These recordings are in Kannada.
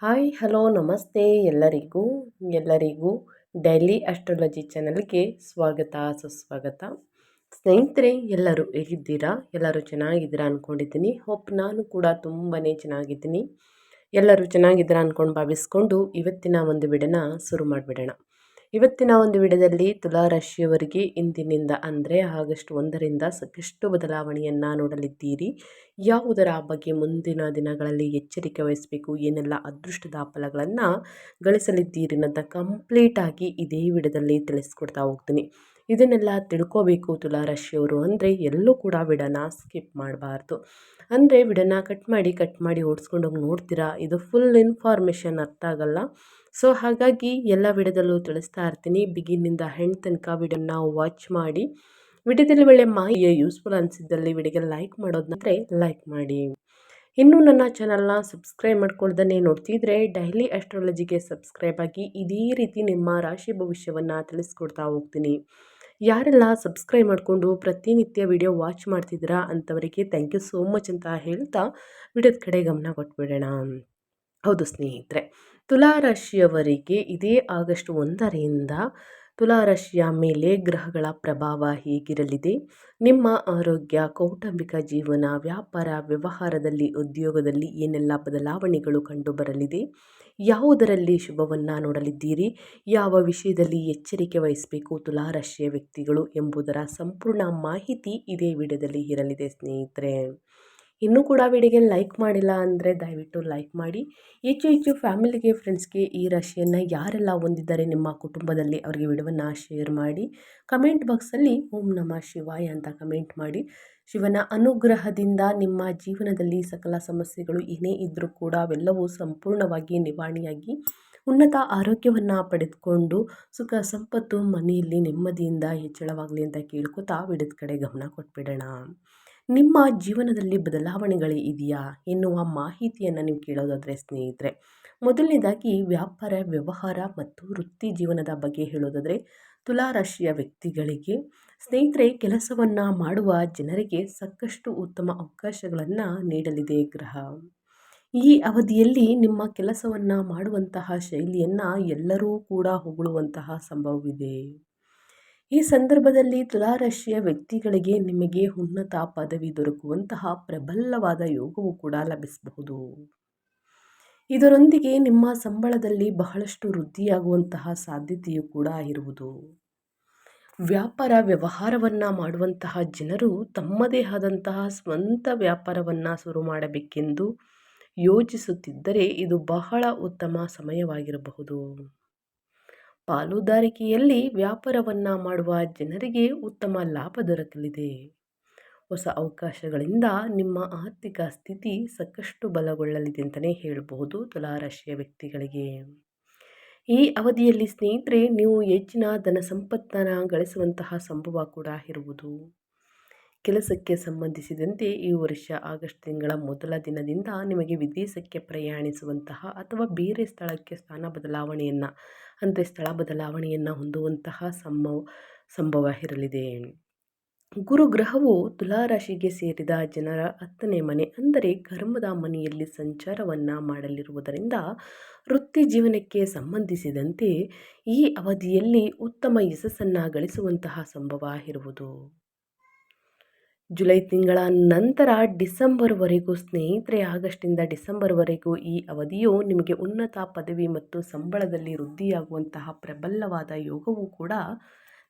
ಹಾಯ್ ಹಲೋ ನಮಸ್ತೆ ಎಲ್ಲರಿಗೂ ಎಲ್ಲರಿಗೂ ಡೈಲಿ ಅಸ್ಟ್ರಾಲಜಿ ಚಾನಲ್ಗೆ ಸ್ವಾಗತ ಸುಸ್ವಾಗತ. ಸ್ನೇಹಿತರೆ, ಎಲ್ಲರೂ ಹೇಗಿದ್ದೀರಾ? ಎಲ್ಲರೂ ಚೆನ್ನಾಗಿದ್ದೀರಾ ಅಂದ್ಕೊಂಡಿದ್ದೀನಿ. ನಾನು ಕೂಡ ತುಂಬಾ ಚೆನ್ನಾಗಿದ್ದೀನಿ. ಎಲ್ಲರೂ ಚೆನ್ನಾಗಿದ್ದೀರಾ ಅಂದ್ಕೊಂಡು ಭಾವಿಸ್ಕೊಂಡು ಇವತ್ತಿನ ಒಂದು ವಿಡಿಯೋನ ಶುರು ಮಾಡಿಬಿಡೋಣ. ಇವತ್ತಿನ ಒಂದು ವಿಡಿಯೋದಲ್ಲಿ ತುಲಾ ರಾಶಿಯವರಿಗೆ ಇಂದಿನಿಂದ ಅಂದರೆ ಆಗಸ್ಟ್ 1ರಿಂದ ಸಾಕಷ್ಟು ಬದಲಾವಣೆಯನ್ನು ನೋಡಲಿದ್ದೀರಿ. ಯಾವುದರ ಬಗ್ಗೆ ಮುಂದಿನ ದಿನಗಳಲ್ಲಿ ಎಚ್ಚರಿಕೆ ವಹಿಸಬೇಕು, ಏನೆಲ್ಲ ಅದೃಷ್ಟದ ಫಲಗಳನ್ನು ಗಳಿಸಲಿದ್ದೀರಿ ಅಂತ ಕಂಪ್ಲೀಟಾಗಿ ಇದೇ ವಿಡಿಯೋದಲ್ಲಿ ತಿಳಿಸ್ಕೊಡ್ತಾ ಹೋಗ್ತೀನಿ. ಇದನ್ನೆಲ್ಲ ತಿಳ್ಕೋಬೇಕು ತುಲಾ ರಾಶಿಯವರು ಅಂದರೆ ಎಲ್ಲೂ ಕೂಡ ವಿಡಿಯೋನ ಸ್ಕಿಪ್ ಮಾಡಬಾರ್ದು. ಅಂದರೆ ವಿಡಿಯೋನ ಕಟ್ ಮಾಡಿ ಓಡಿಸ್ಕೊಂಡು ಹೋಗಿ ನೋಡ್ತೀರಾ, ಇದು ಫುಲ್ ಇನ್ಫಾರ್ಮೇಷನ್ ಅರ್ಥ ಆಗಲ್ಲ. ಸೊ ಹಾಗಾಗಿ ಎಲ್ಲ ವಿಡಿಯೋದಲ್ಲೂ ತಿಳಿಸ್ತಾ ಇರ್ತೀನಿ. ಬಿಗಿನಿಂದ ಹೆಣ್ಣು ತನಕ ವಿಡಿಯೋನ ವಾಚ್ ಮಾಡಿ. ವಿಡಿಯೋದಲ್ಲಿ ಒಳ್ಳೆ ಮಾಹಿತಿ ಯೂಸ್ಫುಲ್ ಅನಿಸಿದ್ದಲ್ಲಿ ವಿಡಿಯೋಗೆ ಲೈಕ್ ಮಾಡೋದಂದರೆ ಲೈಕ್ ಮಾಡಿ. ಇನ್ನೂ ನನ್ನ ಚಾನಲ್ನ ಸಬ್ಸ್ಕ್ರೈಬ್ ಮಾಡ್ಕೊಳ್ದೇ ನೋಡ್ತಿದ್ರೆ ಡೈಲಿ ಅಸ್ಟ್ರಾಲಜಿಗೆ ಸಬ್ಸ್ಕ್ರೈಬ್ ಆಗಿ ಇದೇ ರೀತಿ ನಿಮ್ಮ ರಾಶಿ ಭವಿಷ್ಯವನ್ನು ತಿಳಿಸ್ಕೊಡ್ತಾ ಹೋಗ್ತೀನಿ. ಯಾರೆಲ್ಲ ಸಬ್ಸ್ಕ್ರೈಬ್ ಮಾಡಿಕೊಂಡು ಪ್ರತಿನಿತ್ಯ ವಿಡಿಯೋ ವಾಚ್ ಮಾಡ್ತಿದ್ದೀರಾ ಅಂಥವರಿಗೆ ಥ್ಯಾಂಕ್ ಯು ಸೋ ಮಚ್ ಅಂತ ಹೇಳ್ತಾ ವಿಡಿಯೋದ ಕಡೆ ಗಮನ ಕೊಟ್ಬಿಡೋಣ. ಹೌದು ಸ್ನೇಹಿತರೆ, ತುಲಾ ರಾಶಿಯವರಿಗೆ ಇದೇ ಆಗಸ್ಟ್ 1ರಿಂದ ತುಲಾ ರಾಶಿಯ ಮೇಲೆ ಗ್ರಹಗಳ ಪ್ರಭಾವ ಹೇಗಿರಲಿದೆ, ನಿಮ್ಮ ಆರೋಗ್ಯ, ಕೌಟುಂಬಿಕ ಜೀವನ, ವ್ಯಾಪಾರ, ವ್ಯವಹಾರದಲ್ಲಿ, ಉದ್ಯೋಗದಲ್ಲಿ ಏನೆಲ್ಲ ಬದಲಾವಣೆಗಳು ಕಂಡುಬರಲಿದೆ, ಯಾವುದರಲ್ಲಿ ಶುಭವನ್ನು ನೋಡಲಿದ್ದೀರಿ, ಯಾವ ವಿಷಯದಲ್ಲಿ ಎಚ್ಚರಿಕೆ ವಹಿಸಬೇಕು ತುಲಾ ರಾಶಿಯ ವ್ಯಕ್ತಿಗಳು ಎಂಬುದರ ಸಂಪೂರ್ಣ ಮಾಹಿತಿ ಇದೇ ವಿಡಿಯೋದಲ್ಲಿ ಇರಲಿದೆ ಸ್ನೇಹಿತರೆ. ಇನ್ನೂ ಕೂಡ ವಿಡಿಯೋಗೆ ಲೈಕ್ ಮಾಡಿಲ್ಲ ಅಂದರೆ ದಯವಿಟ್ಟು ಲೈಕ್ ಮಾಡಿ. ಹೆಚ್ಚು ಫ್ಯಾಮಿಲಿಗೆ, ಫ್ರೆಂಡ್ಸ್ಗೆ ಈ ರಾಶಿಯನ್ನು ಯಾರೆಲ್ಲ ಹೊಂದಿದ್ದಾರೆ ನಿಮ್ಮ ಕುಟುಂಬದಲ್ಲಿ ಅವರಿಗೆ ವಿಡಿಯೋವನ್ನು ಶೇರ್ ಮಾಡಿ. ಕಮೆಂಟ್ ಬಾಕ್ಸಲ್ಲಿ ಓಂ ನಮಃ ಶಿವಾಯ ಅಂತ ಕಮೆಂಟ್ ಮಾಡಿ. ಶಿವನ ಅನುಗ್ರಹದಿಂದ ನಿಮ್ಮ ಜೀವನದಲ್ಲಿ ಸಕಲ ಸಮಸ್ಯೆಗಳು ಏನೇ ಇದ್ದರೂ ಕೂಡ ಅವೆಲ್ಲವೂ ಸಂಪೂರ್ಣವಾಗಿ ನಿವಾರಣೆಯಾಗಿ ಉನ್ನತ ಆರೋಗ್ಯವನ್ನು ಪಡೆದುಕೊಂಡು ಸುಖ ಸಂಪತ್ತು ಮನೆಯಲ್ಲಿ ನೆಮ್ಮದಿಯಿಂದ ಹೆಚ್ಚಳವಾಗಲಿ ಅಂತ ಕೇಳ್ಕೊತಾ ವಿಡಿಯೋದ ಕಡೆ ಗಮನ ಕೊಟ್ಬಿಡೋಣ. ನಿಮ್ಮ ಜೀವನದಲ್ಲಿ ಬದಲಾವಣೆಗಳು ಇದೆಯಾ ಎನ್ನುವ ಮಾಹಿತಿಯನ್ನು ನೀವು ಕೇಳೋದಾದರೆ ಸ್ನೇಹಿತರೆ, ಮೊದಲನೇದಾಗಿ ವ್ಯಾಪಾರ, ವ್ಯವಹಾರ ಮತ್ತು ವೃತ್ತಿ ಜೀವನದ ಬಗ್ಗೆ ಹೇಳೋದಾದರೆ ತುಲಾ ರಾಶಿಯ ವ್ಯಕ್ತಿಗಳಿಗೆ ಸ್ನೇಹಿತರೆ, ಕೆಲಸವನ್ನು ಮಾಡುವ ಜನರಿಗೆ ಸಾಕಷ್ಟು ಉತ್ತಮ ಅವಕಾಶಗಳನ್ನು ನೀಡಲಿದೆ ಗ್ರಹ. ಈ ಅವಧಿಯಲ್ಲಿ ನಿಮ್ಮ ಕೆಲಸವನ್ನು ಮಾಡುವಂತಹ ಶೈಲಿಯನ್ನು ಎಲ್ಲರೂ ಕೂಡ ಹೊಗಳುವಂತಹ ಸಂಭವವಿದೆ. ಈ ಸಂದರ್ಭದಲ್ಲಿ ತುಲಾ ರಾಶಿಯ ವ್ಯಕ್ತಿಗಳಿಗೆ ನಿಮಗೆ ಉನ್ನತ ಪದವಿ ದೊರಕುವಂತಹ ಪ್ರಬಲವಾದ ಯೋಗವು ಕೂಡ ಲಭಿಸಬಹುದು. ಇದರೊಂದಿಗೆ ನಿಮ್ಮ ಸಂಬಳದಲ್ಲಿ ಬಹಳಷ್ಟು ವೃದ್ಧಿಯಾಗುವಂತಹ ಸಾಧ್ಯತೆಯೂ ಕೂಡ ಇರುವುದು. ವ್ಯಾಪಾರ ವ್ಯವಹಾರವನ್ನು ಮಾಡುವಂತಹ ಜನರು ತಮ್ಮದೇ ಆದಂತಹ ಸ್ವಂತ ವ್ಯಾಪಾರವನ್ನು ಶುರು ಮಾಡಬೇಕೆಂದು ಯೋಚಿಸುತ್ತಿದ್ದರೆ ಇದು ಬಹಳ ಉತ್ತಮ ಸಮಯವಾಗಿರಬಹುದು. ಪಾಲುದಾರಿಕೆಯಲ್ಲಿ ವ್ಯಾಪಾರವನ್ನು ಮಾಡುವ ಜನರಿಗೆ ಉತ್ತಮ ಲಾಭ ದೊರಕಲಿದೆ. ಹೊಸ ಅವಕಾಶಗಳಿಂದ ನಿಮ್ಮ ಆರ್ಥಿಕ ಸ್ಥಿತಿ ಸಾಕಷ್ಟು ಬಲಗೊಳ್ಳಲಿದೆ ಅಂತಲೇ ಹೇಳಬಹುದು ತುಲಾ ರಾಶಿಯ ವ್ಯಕ್ತಿಗಳಿಗೆ. ಈ ಅವಧಿಯಲ್ಲಿ ಸ್ನೇಹಿತರೆ, ನೀವು ಹೆಚ್ಚಿನ ಧನ ಸಂಪತ್ತನ್ನು ಗಳಿಸುವಂತಹ ಸಂಭವ ಕೂಡ ಇರುವುದು. ಕೆಲಸಕ್ಕೆ ಸಂಬಂಧಿಸಿದಂತೆ ಈ ವರ್ಷ ಆಗಸ್ಟ್ ತಿಂಗಳ ಮೊದಲ ದಿನದಿಂದ ನಿಮಗೆ ವಿದೇಶಕ್ಕೆ ಪ್ರಯಾಣಿಸುವಂತಹ ಅಥವಾ ಬೇರೆ ಸ್ಥಳಕ್ಕೆ ಸ್ಥಾನ ಬದಲಾವಣೆಯನ್ನು ಅಂದರೆ ಸ್ಥಳ ಬದಲಾವಣೆಯನ್ನು ಹೊಂದುವಂತಹ ಸಂಭವ ಇರಲಿದೆ. ಗುರುಗ್ರಹವು ತುಲಾ ರಾಶಿಗೆ ಸೇರಿದ ಜನರ 10ನೇ ಮನೆ ಅಂದರೆ ಕರ್ಮದ ಮನೆಯಲ್ಲಿ ಸಂಚಾರವನ್ನು ಮಾಡಲಿರುವುದರಿಂದ ವೃತ್ತಿ ಜೀವನಕ್ಕೆ ಸಂಬಂಧಿಸಿದಂತೆ ಈ ಅವಧಿಯಲ್ಲಿ ಉತ್ತಮ ಯಶಸ್ಸನ್ನು ಗಳಿಸುವಂತಹ ಸಂಭವ ಇರುವುದು. ಜುಲೈ ತಿಂಗಳ ನಂತರ ಡಿಸೆಂಬರ್ವರೆಗೂ ಸ್ನೇಹಿತರೆ, ಆಗಸ್ಟಿಂದ ಡಿಸೆಂಬರ್ವರೆಗೂ ಈ ಅವಧಿಯು ನಿಮಗೆ ಉನ್ನತ ಪದವಿ ಮತ್ತು ಸಂಬಳದಲ್ಲಿ ವೃದ್ಧಿಯಾಗುವಂತಹ ಪ್ರಬಲವಾದ ಯೋಗವೂ ಕೂಡ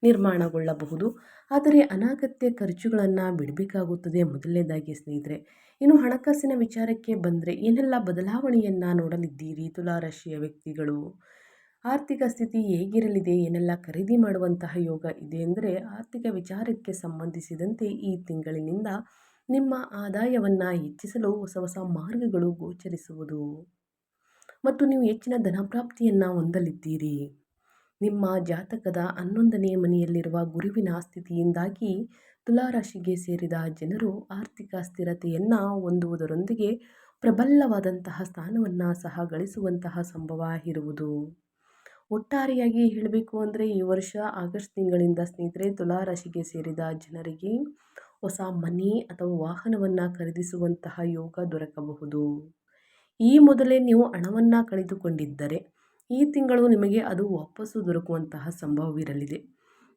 ನಿರ್ಮಾಣಗೊಳ್ಳಬಹುದು. ಆದರೆ ಅನಗತ್ಯ ಖರ್ಚುಗಳನ್ನು ಬಿಡಬೇಕಾಗುತ್ತದೆ ಮೊದಲನೇದಾಗಿ ಸ್ನೇಹಿತರೆ. ಇನ್ನು ಹಣಕಾಸಿನ ವಿಚಾರಕ್ಕೆ ಬಂದರೆ ಏನೆಲ್ಲ ಬದಲಾವಣೆಯನ್ನು ನೋಡಲಿದ್ದೀರಿ ತುಲಾ ರಾಶಿಯ ವ್ಯಕ್ತಿಗಳು, ಆರ್ಥಿಕ ಸ್ಥಿತಿ ಹೇಗಿರಲಿದೆ, ಏನೆಲ್ಲ ಖರೀದಿ ಮಾಡುವಂತಹ ಯೋಗ ಇದೆ ಅಂದರೆ ಆರ್ಥಿಕ ವಿಚಾರಕ್ಕೆ ಸಂಬಂಧಿಸಿದಂತೆ ಈ ತಿಂಗಳಿನಿಂದ ನಿಮ್ಮ ಆದಾಯವನ್ನು ಹೆಚ್ಚಿಸಲು ಹೊಸ ಮಾರ್ಗಗಳು ಗೋಚರಿಸುವುದು ಮತ್ತು ನೀವು ಹೆಚ್ಚಿನ ಧನಪ್ರಾಪ್ತಿಯನ್ನು ಹೊಂದಲಿದ್ದೀರಿ. ನಿಮ್ಮ ಜಾತಕದ 11ನೇ ಮನೆಯಲ್ಲಿರುವ ಗುರುವಿನ ಸ್ಥಿತಿಯಿಂದಾಗಿ ತುಲಾ ರಾಶಿಗೆ ಸೇರಿದ ಜನರು ಆರ್ಥಿಕ ಸ್ಥಿರತೆಯನ್ನು ಹೊಂದುವುದರೊಂದಿಗೆ ಪ್ರಬಲವಾದಂತಹ ಸ್ಥಾನವನ್ನು ಸಹ ಗಳಿಸುವಂತಹ ಸಂಭವ ಇರುವುದು. ಒಟ್ಟಾರೆಯಾಗಿ ಹೇಳಬೇಕು ಅಂದರೆ ಈ ವರ್ಷ ಆಗಸ್ಟ್ ತಿಂಗಳಿಂದ ಸ್ನೇಹಿತರೆ, ತುಲಾ ರಾಶಿಗೆ ಸೇರಿದ ಜನರಿಗೆ ಹೊಸ ಮನೆ ಅಥವಾ ವಾಹನವನ್ನು ಖರೀದಿಸುವಂತಹ ಯೋಗ ದೊರಕಬಹುದು. ಈ ಮೊದಲೇ ನೀವು ಹಣವನ್ನು ಕಳೆದುಕೊಂಡಿದ್ದರೆ ಈ ತಿಂಗಳು ನಿಮಗೆ ಅದು ವಾಪಸ್ಸು ದೊರಕುವಂತಹ ಸಂಭವವಿರಲಿದೆ.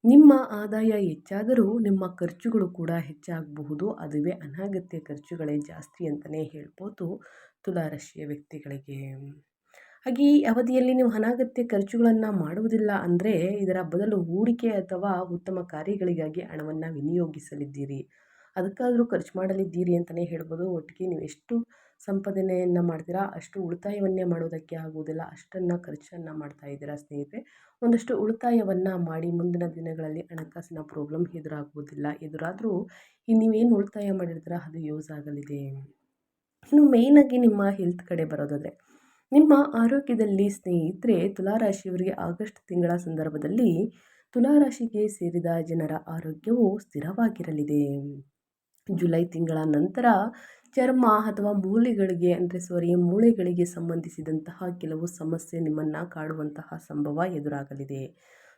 ನಿಮ್ಮ ಆದಾಯ ಹೆಚ್ಚಾದರೂ ನಿಮ್ಮ ಖರ್ಚುಗಳು ಕೂಡ ಹೆಚ್ಚಾಗಬಹುದು. ಅದುವೇ ಅನಗತ್ಯ ಖರ್ಚುಗಳೇ ಜಾಸ್ತಿ ಅಂತಲೇ ಹೇಳ್ಬೋದು ತುಲಾರಾಶಿಯ ವ್ಯಕ್ತಿಗಳಿಗೆ. ಹಾಗೆ ಈ ಅವಧಿಯಲ್ಲಿ ನೀವು ಅನಗತ್ಯ ಖರ್ಚುಗಳನ್ನು ಮಾಡುವುದಿಲ್ಲ ಅಂದರೆ ಇದರ ಬದಲು ಹೂಡಿಕೆ ಅಥವಾ ಉತ್ತಮ ಕಾರ್ಯಗಳಿಗಾಗಿ ಹಣವನ್ನು ವಿನಿಯೋಗಿಸಲಿದ್ದೀರಿ. ಅದಕ್ಕಾದರೂ ಖರ್ಚು ಮಾಡಲಿದ್ದೀರಿ ಅಂತಲೇ ಹೇಳ್ಬೋದು. ಒಟ್ಟಿಗೆ ನೀವು ಎಷ್ಟು ಸಂಪಾದನೆಯನ್ನು ಮಾಡ್ತೀರಾ ಅಷ್ಟು ಉಳಿತಾಯವನ್ನೇ ಮಾಡೋದಕ್ಕೆ ಆಗುವುದಿಲ್ಲ, ಅಷ್ಟನ್ನು ಖರ್ಚನ್ನು ಮಾಡ್ತಾ ಇದ್ದೀರಾ ಸ್ನೇಹಿತರೆ. ಒಂದಷ್ಟು ಉಳಿತಾಯವನ್ನು ಮಾಡಿ ಮುಂದಿನ ದಿನಗಳಲ್ಲಿ ಹಣಕಾಸಿನ ಪ್ರಾಬ್ಲಮ್ ಎದುರಾಗುವುದಿಲ್ಲ. ಎದುರಾದರೂ ನೀವೇನು ಉಳಿತಾಯ ಮಾಡಿರ್ತೀರ ಅದು ಯೂಸ್ ಆಗಲಿದೆ. ಇನ್ನು ಮೇಯ್ನಾಗಿ ನಿಮ್ಮ ಹೆಲ್ತ್ ಕಡೆ ಬರೋದಾದರೆ ನಿಮ್ಮ ಆರೋಗ್ಯದಲ್ಲಿ ಸ್ನೇಹಿತರೆ ತುಲಾರಾಶಿಯವರಿಗೆ ಆಗಸ್ಟ್ ತಿಂಗಳ ಸಂದರ್ಭದಲ್ಲಿ ತುಲಾರಾಶಿಗೆ ಸೇರಿದ ಜನರ ಆರೋಗ್ಯವು ಸ್ಥಿರವಾಗಿರಲಿದೆ. ಜುಲೈ ತಿಂಗಳ ನಂತರ ಚರ್ಮ ಅಥವಾ ಮೂಳೆಗಳಿಗೆ ಸಂಬಂಧಿಸಿದಂತಹ ಕೆಲವು ಸಮಸ್ಯೆ ನಿಮ್ಮನ್ನು ಕಾಡುವಂತಹ ಸಂಭವ ಎದುರಾಗಲಿದೆ.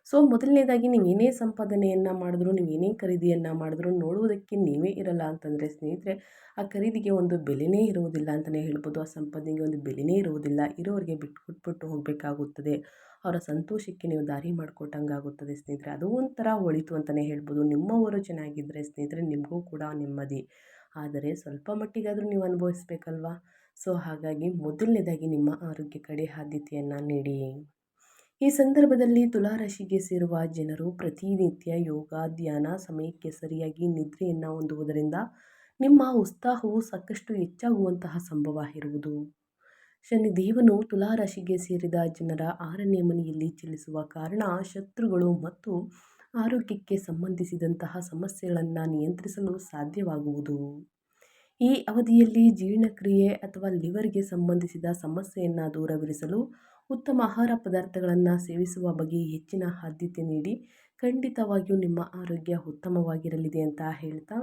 ಸೊ ಮೊದಲನೇದಾಗಿ ನೀವು ಏನೇ ಸಂಪಾದನೆಯನ್ನು ಮಾಡಿದ್ರು, ನೀವು ಏನೇ ಖರೀದಿಯನ್ನು ಮಾಡಿದ್ರು ನೋಡುವುದಕ್ಕೆ ನೀವೇ ಇರಲ್ಲ ಅಂತಂದರೆ ಸ್ನೇಹಿತರೆ ಆ ಖರೀದಿಗೆ ಒಂದು ಬೆಲೆನೇ ಇರುವುದಿಲ್ಲ ಅಂತಲೇ ಹೇಳ್ಬೋದು. ಆ ಸಂಪಾದನೆಗೆ ಒಂದು ಬೆಲೆನೇ ಇರುವುದಿಲ್ಲ. ಇರೋರಿಗೆ ಬಿಟ್ಬಿಟ್ಟು ಹೋಗಬೇಕಾಗುತ್ತದೆ. ಅವರ ಸಂತೋಷಕ್ಕೆ ನೀವು ದಾರಿ ಮಾಡಿಕೊಟ್ಟಂಗಾಗುತ್ತದೆ ಸ್ನೇಹಿತರೆ. ಅದು ಒಂಥರ ಒಳಿತು ಅಂತಲೇ ಹೇಳ್ಬೋದು. ನಿಮ್ಮವರು ಚೆನ್ನಾಗಿದ್ದರೆ ಸ್ನೇಹಿತರೆ ನಿಮಗೂ ಕೂಡ ನೆಮ್ಮದಿ. ಆದರೆ ಸ್ವಲ್ಪ ಮಟ್ಟಿಗಾದರೂ ನೀವು ಅನುಭವಿಸ್ಬೇಕಲ್ವಾ. ಸೊ ಹಾಗಾಗಿ ಮೊದಲನೇದಾಗಿ ನಿಮ್ಮ ಆರೋಗ್ಯ ಕಡೆ ಆದ್ಯತೆಯನ್ನು ನೀಡಿ. ಈ ಸಂದರ್ಭದಲ್ಲಿ ತುಲಾರಾಶಿಗೆ ಸೇರುವ ಜನರು ಪ್ರತಿನಿತ್ಯ ಯೋಗ, ಧ್ಯಾನ, ಸಮಯಕ್ಕೆ ಸರಿಯಾಗಿ ನಿದ್ರೆಯನ್ನು ಹೊಂದುವುದರಿಂದ ನಿಮ್ಮ ಉತ್ಸಾಹವು ಸಾಕಷ್ಟು ಹೆಚ್ಚಾಗುವಂತಹ ಸಂಭವ ಇರುವುದು. ಶನಿದೇವನು ತುಲಾರಾಶಿಗೆ ಸೇರಿದ ಜನರ 6ನೇ ಮನೆಯಲ್ಲಿ ಚಲಿಸುವ ಕಾರಣ ಶತ್ರುಗಳು ಮತ್ತು ಆರೋಗ್ಯಕ್ಕೆ ಸಂಬಂಧಿಸಿದಂತಹ ಸಮಸ್ಯೆಗಳನ್ನು ನಿಯಂತ್ರಿಸಲು ಸಾಧ್ಯವಾಗುವುದು. ಈ ಅವಧಿಯಲ್ಲಿ ಜೀರ್ಣಕ್ರಿಯೆ ಅಥವಾ ಲಿವರ್ಗೆ ಸಂಬಂಧಿಸಿದ ಸಮಸ್ಯೆಯನ್ನು ದೂರವಿರಿಸಲು ಉತ್ತಮ ಆಹಾರ ಪದಾರ್ಥಗಳನ್ನು ಸೇವಿಸುವ ಬಗ್ಗೆ ಹೆಚ್ಚಿನ ಆದ್ಯತೆ ನೀಡಿ ಖಂಡಿತವಾಗಿಯೂ ನಿಮ್ಮ ಆರೋಗ್ಯ ಉತ್ತಮವಾಗಿರಲಿದೆ ಅಂತ ಹೇಳ್ತಾ,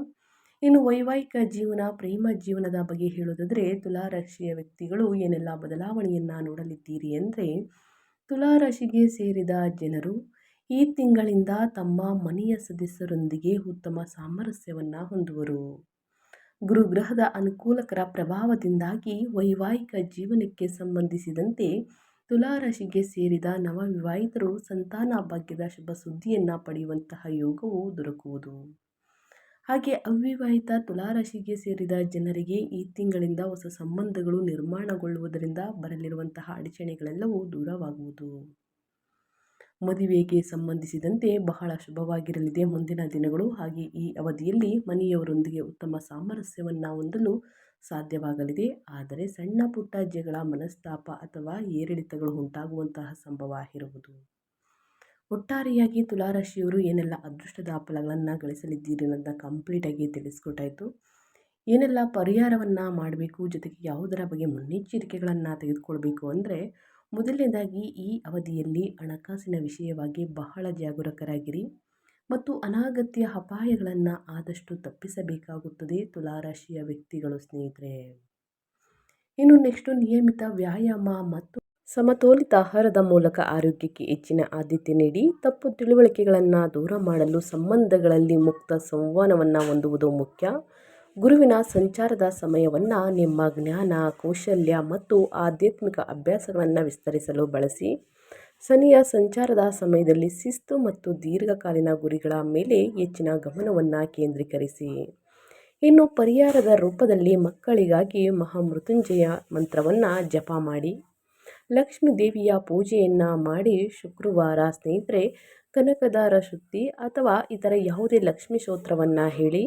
ಇನ್ನು ವೈವಾಹಿಕ ಜೀವನ, ಪ್ರೇಮ ಜೀವನದ ಬಗ್ಗೆ ಹೇಳೋದಾದರೆ ತುಲಾರಾಶಿಯ ವ್ಯಕ್ತಿಗಳು ಏನೆಲ್ಲ ಬದಲಾವಣೆಯನ್ನು ನೋಡಲಿದ್ದೀರಿ ಅಂದರೆ ತುಲಾರಾಶಿಗೆ ಸೇರಿದ ಜನರು ಈ ತಿಂಗಳಿಂದ ತಮ್ಮ ಮನೆಯ ಸದಸ್ಯರೊಂದಿಗೆ ಉತ್ತಮ ಸಾಮರಸ್ಯವನ್ನು ಹೊಂದುವರು. ಗುರುಗ್ರಹದ ಅನುಕೂಲಕರ ಪ್ರಭಾವದಿಂದಾಗಿ ವೈವಾಹಿಕ ಜೀವನಕ್ಕೆ ಸಂಬಂಧಿಸಿದಂತೆ ತುಲಾರಾಶಿಗೆ ಸೇರಿದ ನವವಿವಾಹಿತರು ಸಂತಾನ ಭಾಗ್ಯದ ಶುಭ ಸುದ್ದಿಯನ್ನು ಪಡೆಯುವಂತಹ ಯೋಗವು ದೊರಕುವುದು. ಹಾಗೆ ಅವಿವಾಹಿತ ತುಲಾರಾಶಿಗೆ ಸೇರಿದ ಜನರಿಗೆ ಈ ತಿಂಗಳಿಂದ ಹೊಸ ಸಂಬಂಧಗಳು ನಿರ್ಮಾಣಗೊಳ್ಳುವುದರಿಂದ ಬರಲಿರುವಂತಹ ಅಡಚಣೆಗಳೆಲ್ಲವೂ ದೂರವಾಗುವುದು. ಮದುವೆಗೆ ಸಂಬಂಧಿಸಿದಂತೆ ಬಹಳ ಶುಭವಾಗಿರಲಿದೆ ಮುಂದಿನ ದಿನಗಳು. ಹಾಗೆ ಈ ಅವಧಿಯಲ್ಲಿ ಮನೆಯವರೊಂದಿಗೆ ಉತ್ತಮ ಸಾಮರಸ್ಯವನ್ನು ಹೊಂದಲು ಸಾಧ್ಯವಾಗಲಿದೆ. ಆದರೆ ಸಣ್ಣ ಪುಟ್ಟ ಜಗಳ, ಮನಸ್ತಾಪ ಅಥವಾ ಏರಿಳಿತಗಳು ಉಂಟಾಗುವಂತಹ ಸಂಭವ ಇರುವುದು. ಒಟ್ಟಾರೆಯಾಗಿ ತುಲಾರಾಶಿಯವರು ಏನೆಲ್ಲ ಅದೃಷ್ಟದ ಫಲಗಳನ್ನು ಗಳಿಸಲಿದ್ದೀರಿ ಅನ್ನೋದನ್ನ ಕಂಪ್ಲೀಟಾಗಿ ತಿಳಿಸ್ಕೊಟ್ಟಾಯಿತು. ಏನೆಲ್ಲ ಪರಿಹಾರವನ್ನು ಮಾಡಬೇಕು, ಜೊತೆಗೆ ಯಾವುದರ ಬಗ್ಗೆ ಮುನ್ನೆಚ್ಚರಿಕೆಗಳನ್ನು ತೆಗೆದುಕೊಳ್ಬೇಕು ಅಂದರೆ ಮೊದಲನೇದಾಗಿ ಈ ಅವಧಿಯಲ್ಲಿ ಹಣಕಾಸಿನ ವಿಷಯವಾಗಿ ಬಹಳ ಜಾಗರೂಕರಾಗಿರಿ ಮತ್ತು ಅನಗತ್ಯ ಅಪಾಯಗಳನ್ನು ಆದಷ್ಟು ತಪ್ಪಿಸಬೇಕಾಗುತ್ತದೆ ತುಲಾರಾಶಿಯ ವ್ಯಕ್ತಿಗಳು ಸ್ನೇಹಿತರೆ. ಇನ್ನು ನೆಕ್ಸ್ಟು ನಿಯಮಿತ ವ್ಯಾಯಾಮ ಮತ್ತು ಸಮತೋಲಿತ ಆಹಾರದ ಮೂಲಕ ಆರೋಗ್ಯಕ್ಕೆ ಹೆಚ್ಚಿನ ಆದ್ಯತೆ ನೀಡಿ ತಪ್ಪು ತಿಳುವಳಿಕೆಗಳನ್ನು ದೂರ ಮಾಡಲು ಸಂಬಂಧಗಳಲ್ಲಿ ಮುಕ್ತ ಸಂವಹನವನ್ನು ಹೊಂದುವುದು ಮುಖ್ಯ. ಗುರುವಿನ ಸಂಚಾರದ ಸಮಯವನ್ನು ನಿಮ್ಮ ಜ್ಞಾನ, ಕೌಶಲ್ಯ ಮತ್ತು ಆಧ್ಯಾತ್ಮಿಕ ಅಭ್ಯಾಸಗಳನ್ನು ವಿಸ್ತರಿಸಲು ಬಳಸಿ. ಶನಿಯ ಸಂಚಾರದ ಸಮಯದಲ್ಲಿ ಶಿಸ್ತು ಮತ್ತು ದೀರ್ಘಕಾಲೀನ ಗುರಿಗಳ ಮೇಲೆ ಹೆಚ್ಚಿನ ಗಮನವನ್ನು ಕೇಂದ್ರೀಕರಿಸಿ. ಇನ್ನು ಪರಿಹಾರದ ರೂಪದಲ್ಲಿ ಮಕ್ಕಳಿಗಾಗಿ ಮಹಾಮೃತ್ಯುಂಜಯ ಮಂತ್ರವನ್ನು ಜಪ ಮಾಡಿ, ಲಕ್ಷ್ಮೀ ದೇವಿಯ ಪೂಜೆಯನ್ನು ಮಾಡಿ. ಶುಕ್ರವಾರ ಸ್ನೇಹಿತರೆ ಕನಕದಾರ ಶುದ್ಧಿ ಅಥವಾ ಇತರ ಯಾವುದೇ ಲಕ್ಷ್ಮೀ ಸ್ತೋತ್ರವನ್ನು ಹೇಳಿ.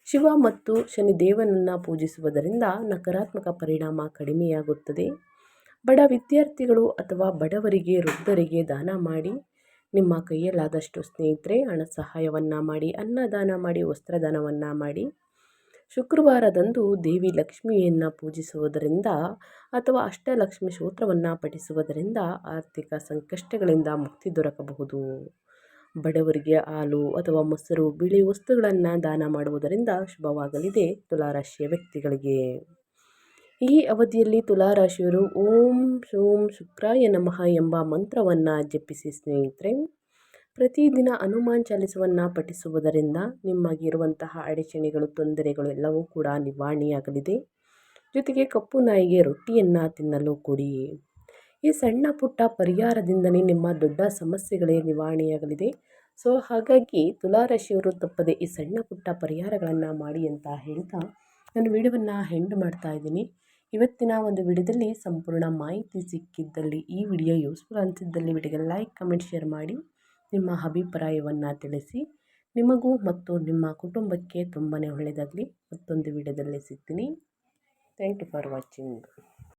ಶಿವ ಮತ್ತು ಶನಿದೇವನನ್ನು ಪೂಜಿಸುವುದರಿಂದ ನಕಾರಾತ್ಮಕ ಪರಿಣಾಮ ಕಡಿಮೆಯಾಗುತ್ತದೆ. ಬಡ ವಿದ್ಯಾರ್ಥಿಗಳು ಅಥವಾ ಬಡವರಿಗೆ, ವೃದ್ಧರಿಗೆ ದಾನ ಮಾಡಿ. ನಿಮ್ಮ ಕೈಯಲ್ಲಾದಷ್ಟು ಸ್ನೇಹಿತರೆ ಹಣ ಸಹಾಯವನ್ನು ಮಾಡಿ, ಅನ್ನದಾನ ಮಾಡಿ, ವಸ್ತ್ರದಾನವನ್ನು ಮಾಡಿ. ಶುಕ್ರವಾರದಂದು ದೇವಿ ಲಕ್ಷ್ಮಿಯನ್ನು ಪೂಜಿಸುವುದರಿಂದ ಅಥವಾ ಅಷ್ಟಲಕ್ಷ್ಮಿ ಸ್ತೋತ್ರವನ್ನು ಪಠಿಸುವುದರಿಂದ ಆರ್ಥಿಕ ಸಂಕಷ್ಟಗಳಿಂದ ಮುಕ್ತಿ ದೊರಕಬಹುದು. ಬಡವರಿಗೆ ಹಾಲು ಅಥವಾ ಮೊಸರು, ಬಿಳಿ ವಸ್ತುಗಳನ್ನು ದಾನ ಮಾಡುವುದರಿಂದ ಶುಭವಾಗಲಿದೆ ತುಲಾರಾಶಿಯ ವ್ಯಕ್ತಿಗಳಿಗೆ. ಈ ಅವಧಿಯಲ್ಲಿ ತುಲಾರಾಶಿಯವರು ಓಂ ಶೋಂ ಶುಕ್ರಾಯ ನಮಃ ಎಂಬ ಮಂತ್ರವನ್ನು ಜಪಿಸಿ ಸ್ನೇಹಿತರೆ. ಪ್ರತಿದಿನ ಹನುಮಾನ್ ಚಾಲಿಸವನ್ನು ಪಠಿಸುವುದರಿಂದ ನಿಮಗಿರುವಂತಹ ಅಡಚಣೆಗಳು, ತೊಂದರೆಗಳು ಎಲ್ಲವೂ ಕೂಡ ನಿವಾರಣೆಯಾಗಲಿದೆ. ಜೊತೆಗೆ ಕಪ್ಪು ನಾಯಿಗೆ ರೊಟ್ಟಿಯನ್ನು ತಿನ್ನಲು ಕೊಡಿ. ಈ ಸಣ್ಣ ಪುಟ್ಟ ಪರಿಹಾರದಿಂದಲೇ ನಿಮ್ಮ ದೊಡ್ಡ ಸಮಸ್ಯೆಗಳೇ ನಿವಾರಣೆಯಾಗಲಿದೆ. ಸೊ ಹಾಗಾಗಿ ತುಲಾರಾಶಿಯವರು ತಪ್ಪದೆ ಈ ಸಣ್ಣ ಪುಟ್ಟ ಪರಿಹಾರಗಳನ್ನು ಮಾಡಿ ಅಂತ ಹೇಳ್ತಾ ನಾನು ವಿಡಿಯೋವನ್ನು ಎಂಡ್ ಮಾಡ್ತಾ ಇದ್ದೀನಿ. ಇವತ್ತಿನ ಒಂದು ವಿಡಿಯೋದಲ್ಲಿ ಸಂಪೂರ್ಣ ಮಾಹಿತಿ ಸಿಕ್ಕಿದ್ದಲ್ಲಿ ಈ ವಿಡಿಯೋ ಯೂಸ್ಫುಲ್ ಅನಿಸಿದ್ದಲ್ಲಿ ವಿಡಿಯೋಗೆ ಲೈಕ್ ಕಮೆಂಟ್ ಶೇರ್ ಮಾಡಿ ನಿಮ್ಮ ಅಭಿಪ್ರಾಯವನ್ನು ತಿಳಿಸಿ. ನಿಮಗೂ ಮತ್ತು ನಿಮ್ಮ ಕುಟುಂಬಕ್ಕೆ ತುಂಬಾ ಒಳ್ಳೆಯದಾಗಲಿ. ಮತ್ತೊಂದು ವಿಡಿಯೋದಲ್ಲಿ ಸಿಗ್ತೀನಿ. Thank you for watching.